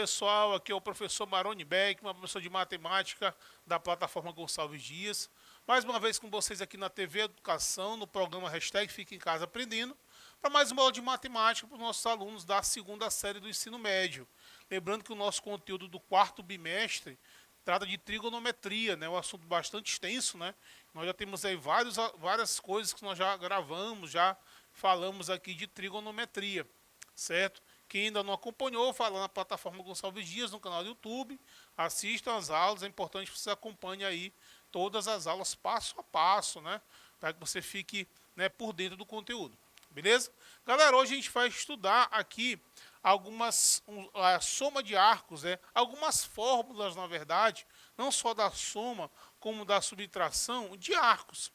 pessoal, aqui é o professor Maroni Beck, uma professor de matemática da plataforma Gonçalves Dias. Mais uma vez com vocês aqui na TV Educação, no programa Hashtag Fique em Casa Aprendendo, para mais uma aula de matemática para os nossos alunos da segunda série do ensino médio. Lembrando que o nosso conteúdo do quarto bimestre trata de trigonometria, né? Um assunto bastante extenso, né? Nós já temos aí várias coisas que nós já gravamos, já falamos aqui de trigonometria, certo? Quem ainda não acompanhou, fala na plataforma Gonçalves Dias, no canal do YouTube, assistam as aulas, é importante que você acompanhe aí todas as aulas passo a passo, né? Para que você fique, né, por dentro do conteúdo, beleza? Galera, hoje a gente vai estudar aqui a soma de arcos, né? Algumas fórmulas, na verdade, não só da soma, como da subtração de arcos.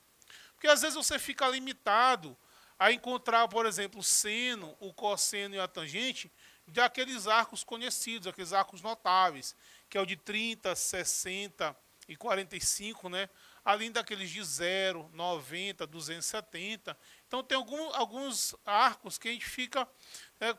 Porque às vezes você fica limitado a encontrar, por exemplo, o seno, o cosseno e a tangente daqueles arcos conhecidos, aqueles arcos notáveis, que é o de 30, 60 e 45, né? Além daqueles de 0, 90, 270. Então tem alguns arcos que a gente fica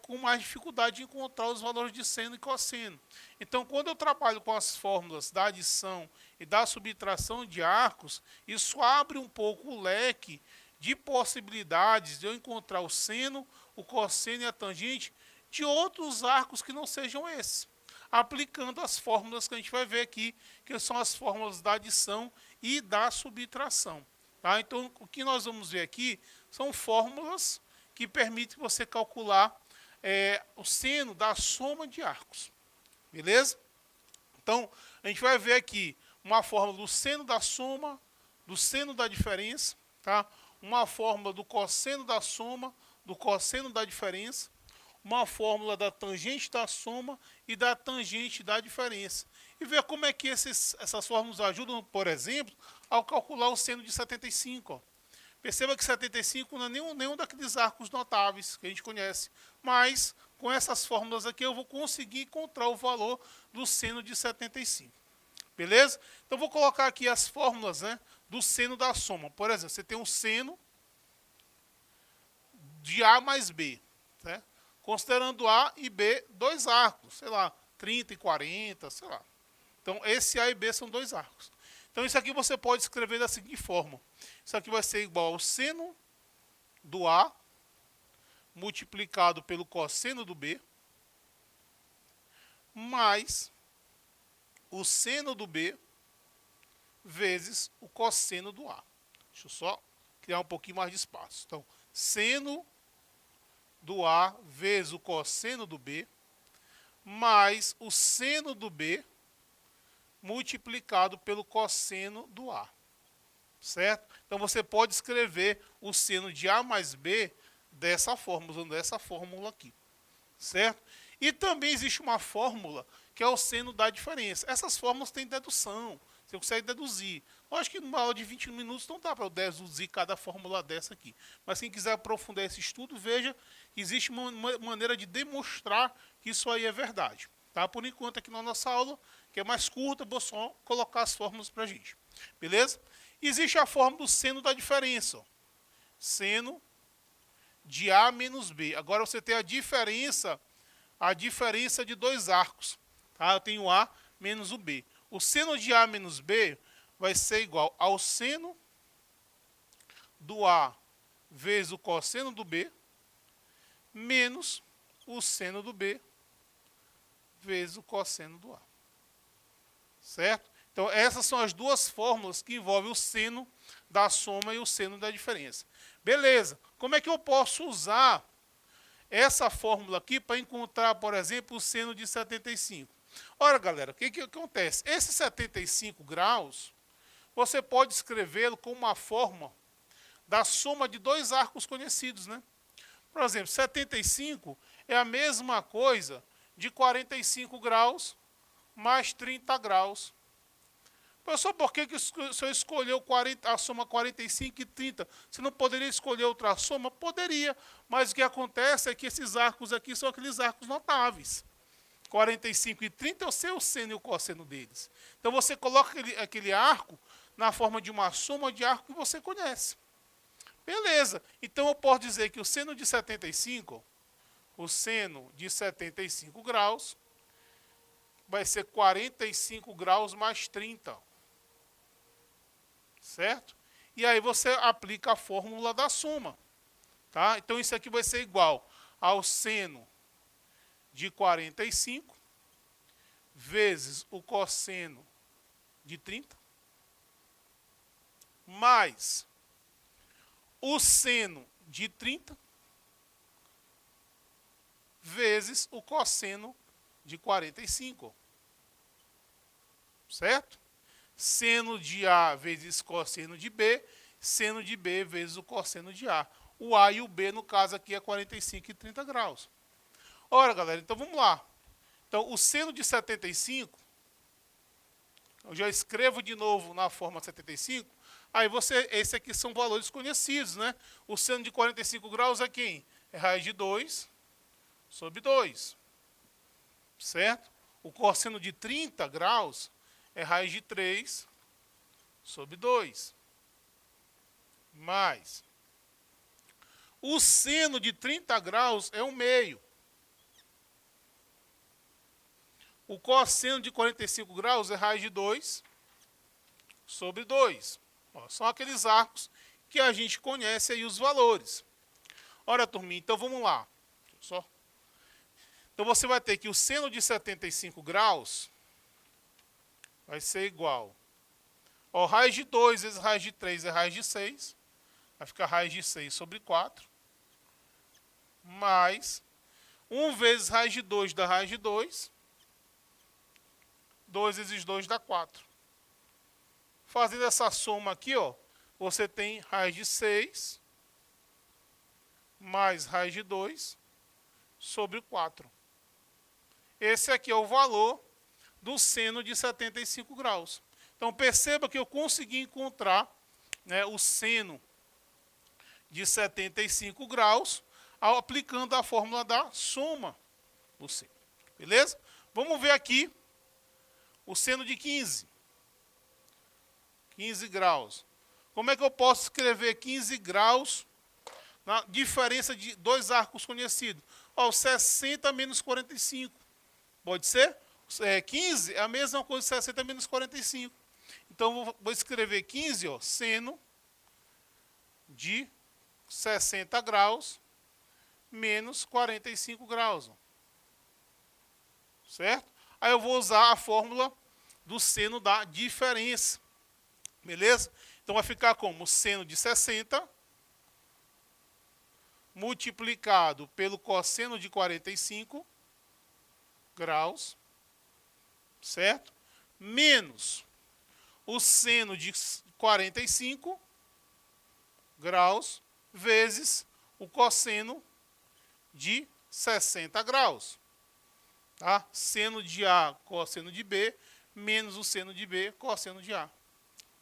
com mais dificuldade de encontrar os valores de seno e cosseno. Então, quando eu trabalho com as fórmulas da adição e da subtração de arcos, isso abre um pouco o leque de possibilidades de eu encontrar o seno, o cosseno e a tangente de outros arcos que não sejam esses, aplicando as fórmulas que a gente vai ver aqui, que são as fórmulas da adição e da subtração. Tá? Então, o que nós vamos ver aqui são fórmulas que permitem você calcular o seno da soma de arcos. Beleza? Então, a gente vai ver aqui uma fórmula do seno da soma, do seno da diferença, tá? Uma fórmula do cosseno da soma, do cosseno da diferença, uma fórmula da tangente da soma e da tangente da diferença. E ver como é que essas fórmulas ajudam, por exemplo, ao calcular o seno de 75. Ó. Perceba que 75 não é nenhum daqueles arcos notáveis que a gente conhece, mas com essas fórmulas aqui eu vou conseguir encontrar o valor do seno de 75. Beleza? Então vou colocar aqui as fórmulas, né, do seno da soma. Por exemplo, você tem um seno de A mais B, né? Considerando A e B dois arcos, sei lá, 30 e 40, sei lá. Então esse A e B são dois arcos. Então isso aqui você pode escrever da seguinte forma. Isso aqui vai ser igual ao seno do A multiplicado pelo cosseno do B mais o seno do B vezes o cosseno do A. Deixa eu só criar um pouquinho mais de espaço. Então, seno do A vezes o cosseno do B mais o seno do B multiplicado pelo cosseno do A. Certo? Então, você pode escrever o seno de A mais B dessa forma, usando essa fórmula aqui. Certo? E também existe uma fórmula que é o seno da diferença. Essas fórmulas têm dedução. Você consegue deduzir. Lógico que numa aula de 20 minutos não dá para eu deduzir cada fórmula dessa aqui. Mas quem quiser aprofundar esse estudo, veja que existe uma maneira de demonstrar que isso aí é verdade. Tá? Por enquanto, aqui na nossa aula, que é mais curta, vou só colocar as fórmulas para a gente. Beleza? Existe a fórmula do seno da diferença. Ó. Seno de A menos B. Agora você tem a diferença de dois arcos. Tá? Eu tenho A menos o B. O seno de A menos B vai ser igual ao seno do A vezes o cosseno do B menos o seno do B vezes o cosseno do A. Certo? Então, essas são as duas fórmulas que envolvem o seno da soma e o seno da diferença. Beleza. Como é que eu posso usar essa fórmula aqui para encontrar, por exemplo, o seno de 75? Ora, galera, o que acontece? Esses 75 graus, você pode escrevê-lo com uma forma da soma de dois arcos conhecidos, né? Por exemplo, 75 é a mesma coisa de 45 graus mais 30 graus. Professor, por que o senhor escolheu a soma 45 e 30? Você não poderia escolher outra soma? Poderia, mas o que acontece é que esses arcos aqui são aqueles arcos notáveis. 45 e 30 eu sei o seno e o cosseno deles. Então você coloca aquele arco na forma de uma soma de arco que você conhece. Beleza. Então eu posso dizer que o seno de 75 graus vai ser 45 graus mais 30. Certo? E aí você aplica a fórmula da soma. Tá? Então isso aqui vai ser igual ao seno de 45 vezes o cosseno de 30 mais o seno de 30 vezes o cosseno de 45. Certo? Seno de A vezes cosseno de B, seno de B vezes o cosseno de A. O A e o B, no caso aqui, é 45 e 30 graus. Ora, galera, então vamos lá. Então, o seno de 75, eu já escrevo de novo na forma 75, aí esse aqui são valores conhecidos, né? O seno de 45 graus é quem? É raiz de 2 sobre 2. Certo? O cosseno de 30 graus é raiz de 3 sobre 2. Mais. O seno de 30 graus é 1/2. O cosseno de 45 graus é raiz de 2 sobre 2. Ó, são aqueles arcos que a gente conhece aí os valores. Ora, turminha, então vamos lá. Então você vai ter que o seno de 75 graus vai ser igual. Ó, raiz de 2 vezes raiz de 3 é raiz de 6. Vai ficar raiz de 6 sobre 4. Mais 1 vezes raiz de 2 dá raiz de 2. 2 vezes 2 dá 4. Fazendo essa soma aqui, ó, você tem raiz de 6 mais raiz de 2 sobre 4. Esse aqui é o valor do seno de 75 graus. Então, perceba que eu consegui encontrar, né, o seno de 75 graus aplicando a fórmula da soma do seno. Beleza? Vamos ver aqui o seno de 15. 15 graus. Como é que eu posso escrever 15 graus na diferença de dois arcos conhecidos? Ó, 60 menos 45. Pode ser? 15 é a mesma coisa de 60 menos 45. Então, vou escrever 15, ó, seno de 60 graus menos 45 graus. Ó. Certo? Aí eu vou usar a fórmula do seno da diferença. Beleza? Então, vai ficar como seno de 60 multiplicado pelo cosseno de 45 graus, certo? Menos o seno de 45 graus vezes o cosseno de 60 graus. Tá? Seno de A, cosseno de B, menos o seno de B, cosseno de A.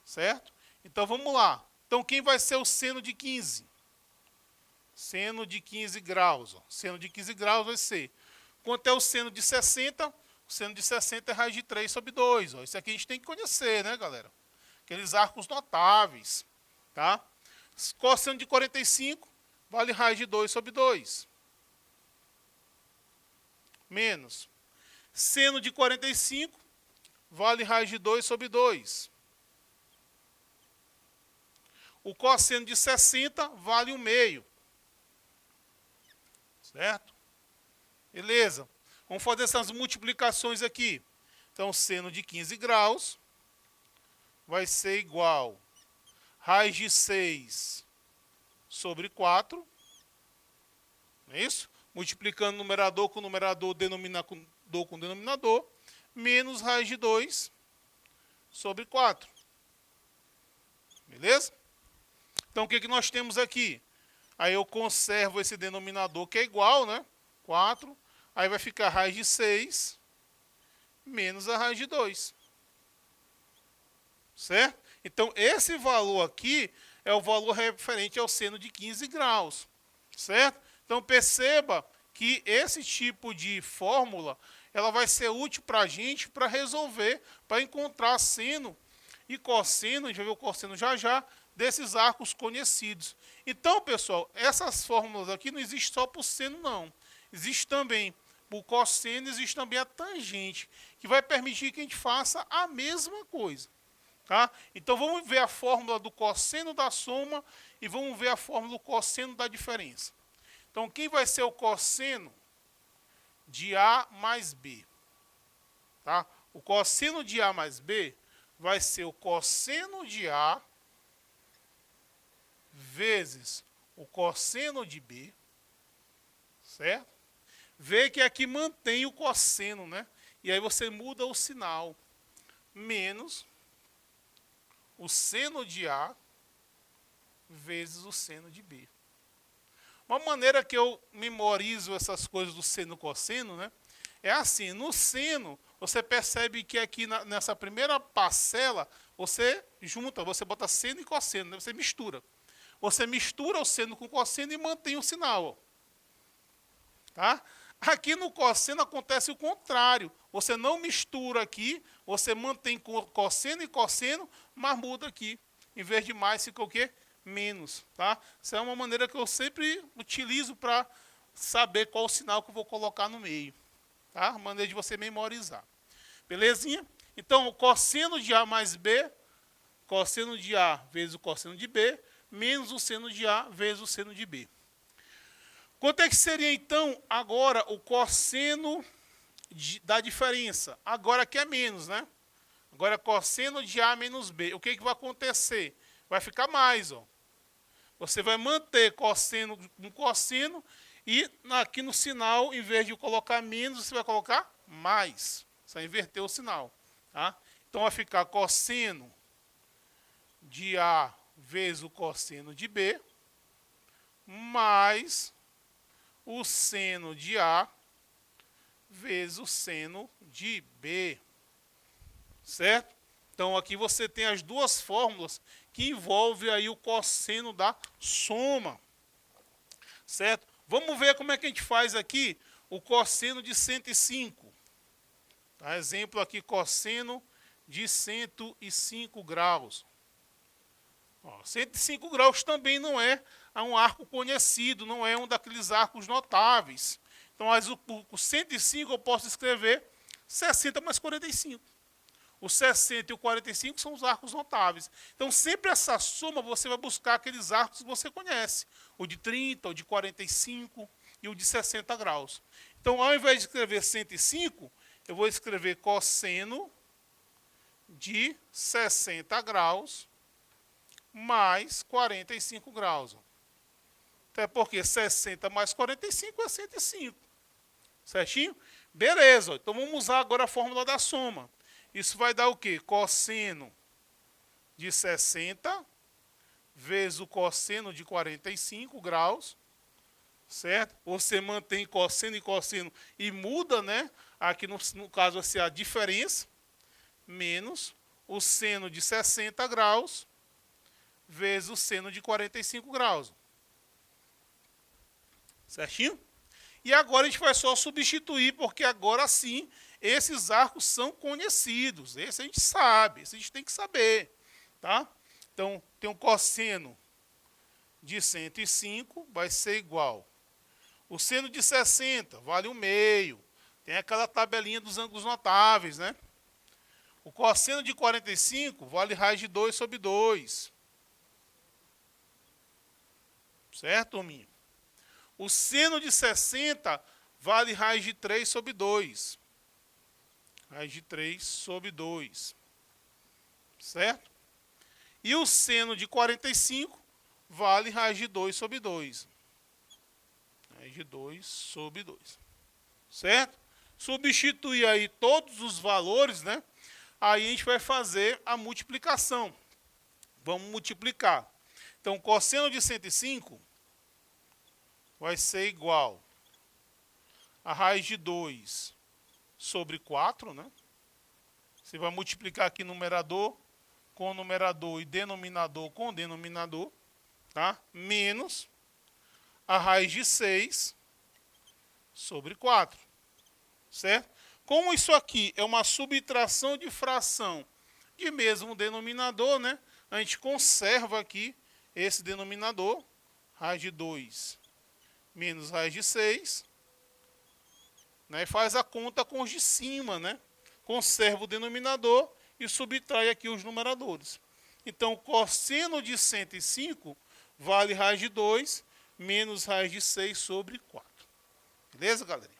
Certo? Então, vamos lá. Então, quem vai ser o seno de 15? Seno de 15 graus. Ó. Seno de 15 graus vai ser... Quanto é o seno de 60? O seno de 60 é raiz de 3 sobre 2. Ó. Isso aqui a gente tem que conhecer, né, galera? Aqueles arcos notáveis. Tá? Cosseno de 45 vale raiz de 2 sobre 2. Menos. Seno de 45 vale raiz de 2 sobre 2. O cosseno de 60 vale 1/2. Certo? Beleza. Vamos fazer essas multiplicações aqui. Então, seno de 15 graus vai ser igual a raiz de 6 sobre 4. Não é isso? Multiplicando numerador com numerador, denominador com denominador, menos raiz de 2 sobre 4. Beleza? Então, o que, que nós temos aqui? Aí eu conservo esse denominador que é igual, né? 4. Aí vai ficar raiz de 6 menos a raiz de 2. Certo? Então, esse valor aqui é o valor referente ao seno de 15 graus. Certo? Então, perceba que esse tipo de fórmula ela vai ser útil para a gente para resolver, para encontrar seno e cosseno, a gente vai ver o cosseno já já, desses arcos conhecidos. Então, pessoal, essas fórmulas aqui não existem só para o seno, não. Existe também, para o cosseno, existe também a tangente, que vai permitir que a gente faça a mesma coisa. Tá? Então vamos ver a fórmula do cosseno da soma e vamos ver a fórmula do cosseno da diferença. Então quem vai ser o cosseno de A mais B? Tá? O cosseno de A mais B vai ser o cosseno de A vezes o cosseno de B, certo? Vê que aqui mantém o cosseno, né? E aí você muda o sinal, menos o seno de A vezes o seno de B. Uma maneira que eu memorizo essas coisas do seno e cosseno, né? É assim, no seno, você percebe que aqui nessa primeira parcela, você junta, você bota seno e cosseno, né? Você mistura. Você mistura o seno com o cosseno e mantém o sinal. Ó. Tá? Aqui no cosseno acontece o contrário. Você não mistura aqui, você mantém cosseno e cosseno, mas muda aqui. Em vez de mais, fica o quê? Menos. Tá? Essa é uma maneira que eu sempre utilizo para saber qual o sinal que eu vou colocar no meio. Tá? Maneira de você memorizar. Belezinha? Então, o cosseno de A mais B, cosseno de A vezes o cosseno de B, menos o seno de A vezes o seno de B. Quanto é que seria, então, agora o cosseno da diferença? Agora aqui é menos, né? Agora é cosseno de A menos B. O que vai acontecer? Vai ficar mais, ó. Você vai manter cosseno com cosseno e aqui no sinal, em vez de colocar menos, você vai colocar mais. Você vai inverter o sinal. Tá? Então vai ficar cosseno de A vezes o cosseno de B, mais o seno de A vezes o seno de B. Certo? Então aqui você tem as duas fórmulas que envolvem aí o cosseno da soma. Certo? Vamos ver como é que a gente faz aqui o cosseno de 105. Tá? Exemplo aqui, cosseno de 105 graus. Ó, 105 graus também não é um arco conhecido, não é um daqueles arcos notáveis. Então, o 105 eu posso escrever 60 mais 45. O 60 e o 45 são os arcos notáveis. Então, sempre essa soma você vai buscar aqueles arcos que você conhece. O de 30, o de 45 e o de 60 graus. Então, ao invés de escrever 105, eu vou escrever cosseno de 60 graus mais 45 graus. Até porque 60 mais 45 é 105. Certinho? Beleza. Então vamos usar agora a fórmula da soma. Isso vai dar o quê? Cosseno de 60 vezes o cosseno de 45 graus. Certo? Você mantém cosseno e cosseno e muda, né? Aqui no caso vai ser a diferença. Menos o seno de 60 graus vezes o seno de 45 graus. Certinho? E agora a gente vai só substituir, porque agora sim, esses arcos são conhecidos. Esse a gente sabe, esse a gente tem que saber. Tá? Então, tem um cosseno de 105, vai ser igual. O seno de 60 vale 1/2. Tem aquela tabelinha dos ângulos notáveis, né? O cosseno de 45 vale raiz de 2 sobre 2. Certo, turminha? O seno de 60 vale raiz de 3 sobre 2. Raiz de 3 sobre 2. Certo? E o seno de 45 vale raiz de 2 sobre 2. Raiz de 2 sobre 2. Certo? Substituir aí todos os valores, né? Aí a gente vai fazer a multiplicação. Vamos multiplicar. Então, cosseno de 105 vai ser igual a raiz de 2 sobre 4, né? Você vai multiplicar aqui numerador com numerador e denominador com denominador, tá? Menos a raiz de 6 sobre 4, certo? Como isso aqui é uma subtração de fração de mesmo denominador, né? A gente conserva aqui esse denominador, raiz de 2 menos raiz de 6, né? E faz a conta com os de cima, né? conserva o denominador e subtrai aqui os numeradores. Então, cosseno de 105 vale raiz de 2 menos raiz de 6 sobre 4. Beleza, galerinha?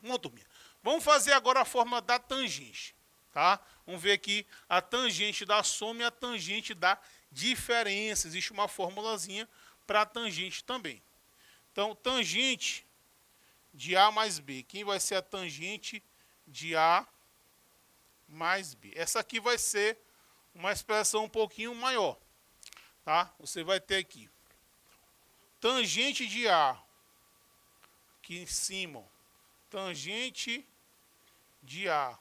Vamos, turminha. Vamos fazer agora a fórmula da tangente, tá? Vamos ver aqui a tangente da soma e a tangente da diferença. Existe uma formulazinha para a tangente também. Então, tangente de A mais B. Quem vai ser a tangente de A mais B? Essa aqui vai ser uma expressão um pouquinho maior, tá? Você vai ter aqui tangente de A, aqui em cima, ó, tangente de A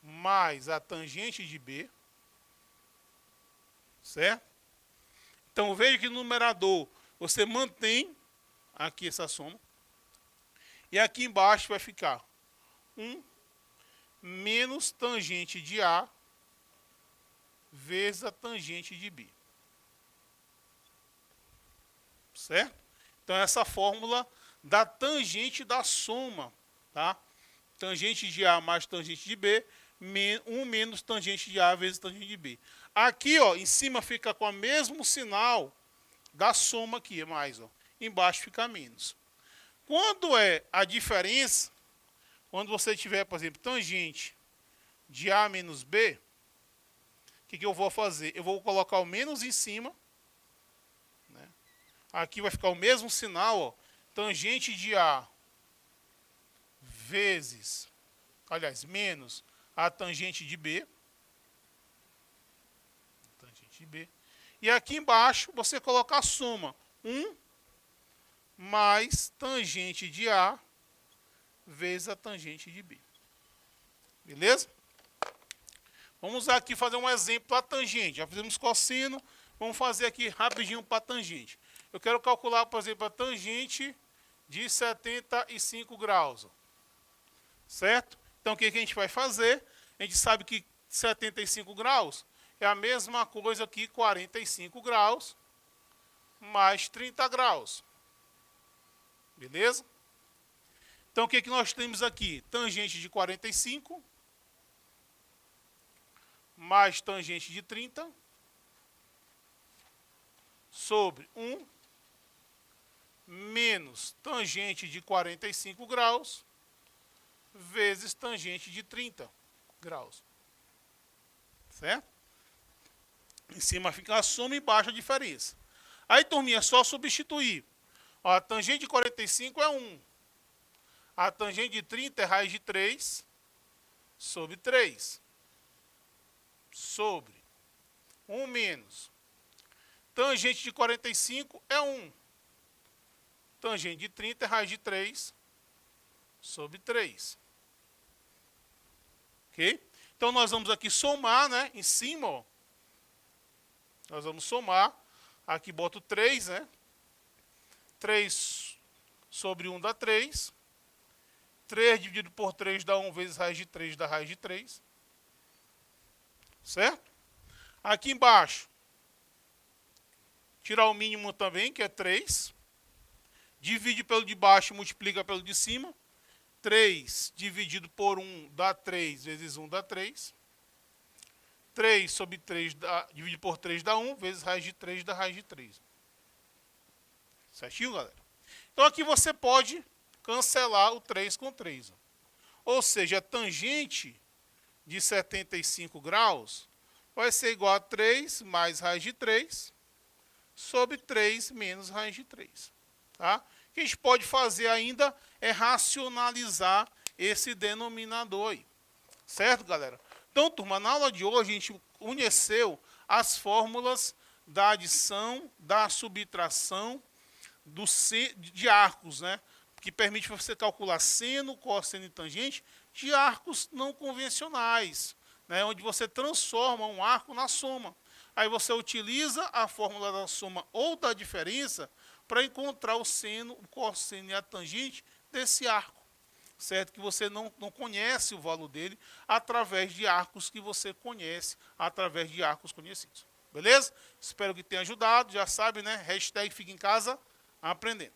mais a tangente de B, certo? Então, veja que no numerador você mantém aqui essa soma. E aqui embaixo vai ficar 1 menos tangente de A vezes a tangente de B. Certo? Então, essa fórmula da tangente da soma, tá? Tangente de A mais tangente de B, 1 menos tangente de A vezes tangente de B. Aqui, ó, em cima fica com o mesmo sinal da soma aqui, mais, ó. Embaixo fica menos. Quando é a diferença, quando você tiver, por exemplo, tangente de A menos B, o que eu vou fazer? Eu vou colocar o menos em cima, né? Aqui vai ficar o mesmo sinal, ó, tangente de A vezes, aliás, menos a tangente de B. Tangente de B. E aqui embaixo você coloca a soma, 1 mais tangente de A vezes a tangente de B. Beleza? Vamos aqui fazer um exemplo para tangente. Já fizemos cosseno, vamos fazer aqui rapidinho para tangente. Eu quero calcular, por exemplo, a tangente de 75 graus. Certo? Então, o que a gente vai fazer? A gente sabe que 75 graus é a mesma coisa que 45 graus mais 30 graus. Beleza? Então, o que nós temos aqui? Tangente de 45 mais tangente de 30 sobre 1 menos tangente de 45 graus vezes tangente de 30 graus. Certo? Em cima fica a soma e embaixo a diferença. Aí, turminha, é só substituir. Ó, a tangente de 45 é 1. A tangente de 30 é raiz de 3 sobre 3. Sobre 1 menos. Tangente de 45 é 1. Tangente de 30 é raiz de 3 sobre 3. Ok? Então, nós vamos aqui somar, né? Em cima, ó. Nós vamos somar. Aqui boto 3, né? 3 sobre 1 dá 3. 3 dividido por 3 dá 1 vezes raiz de 3 dá raiz de 3. Certo? Aqui embaixo, tirar o mínimo também, que é 3. Divide pelo de baixo, multiplica pelo de cima. 3 dividido por 1 dá 3, vezes 1 dá 3. 3 sobre 3 dividido por 3 dá 1, vezes raiz de 3 dá raiz de 3. Certinho, galera? Então, aqui você pode cancelar o 3 com 3. Ó. Ou seja, a tangente de 75 graus vai ser igual a 3 mais raiz de 3 sobre 3 menos raiz de 3. Tá? O que a gente pode fazer ainda é racionalizar esse denominador aí. Certo, galera? Então, turma, na aula de hoje a gente conheceu as fórmulas da adição, da subtração, de arcos, né? Que permite você calcular seno, cosseno e tangente de arcos não convencionais, né? Onde você transforma um arco na soma. Aí você utiliza a fórmula da soma ou da diferença para encontrar o seno, o cosseno e a tangente desse arco. Certo? Que você não conhece o valor dele através de arcos que você conhece, através de arcos conhecidos. Beleza? Espero que tenha ajudado. Já sabe, né? Hashtag fica em casa aprendendo.